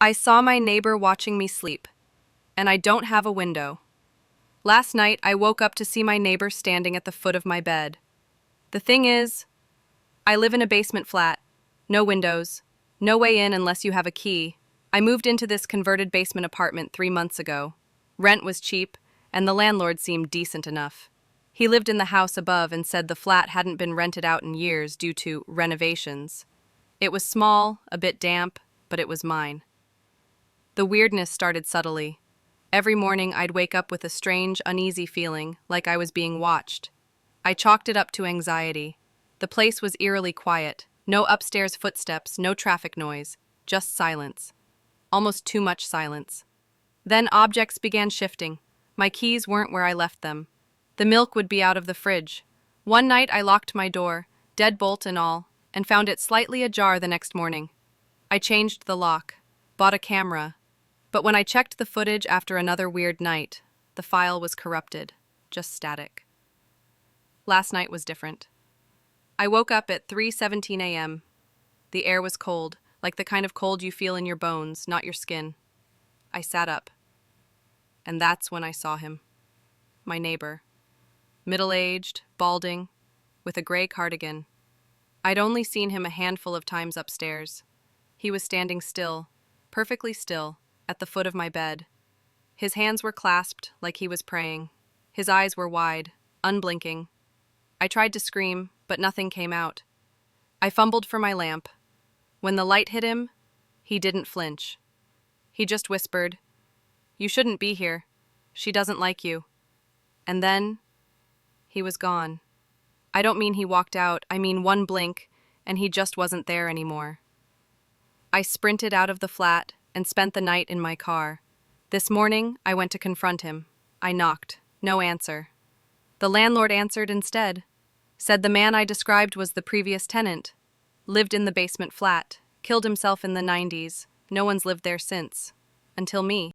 I saw my neighbor watching me sleep, and I don't have a window. Last night, I woke up to see my neighbor standing at the foot of my bed. The thing is, I live in a basement flat. No windows. No way in unless you have a key. I moved into this converted basement apartment 3 months ago. Rent was cheap, and the landlord seemed decent enough. He lived in the house above and said the flat hadn't been rented out in years due to renovations. It was small, a bit damp, but it was mine. The weirdness started subtly. Every morning I'd wake up with a strange, uneasy feeling, like I was being watched. I chalked it up to anxiety. The place was eerily quiet. No upstairs footsteps, no traffic noise, just silence. Almost too much silence. Then objects began shifting. My keys weren't where I left them. The milk would be out of the fridge. One night I locked my door, deadbolt and all, and found it slightly ajar the next morning. I changed the lock, bought a camera, but when I checked the footage after another weird night, the file was corrupted, just static. Last night was different. I woke up at 3:17 a.m. The air was cold, like the kind of cold you feel in your bones, not your skin. I sat up, and that's when I saw him. My neighbor. Middle-aged, balding, with a gray cardigan. I'd only seen him a handful of times upstairs. He was standing still, perfectly still, at the foot of my bed. His hands were clasped like he was praying. His eyes were wide, unblinking. I tried to scream, but nothing came out. I fumbled for my lamp. When the light hit him, he didn't flinch. He just whispered, "You shouldn't be here. She doesn't like you." And then, he was gone. I don't mean he walked out, I mean one blink, and he just wasn't there anymore. I sprinted out of the flat and spent the night in my car. This morning, I went to confront him. I knocked. No answer. The landlord answered instead. Said the man I described was the previous tenant. Lived in the basement flat. Killed himself in the 90s. No one's lived there since. Until me.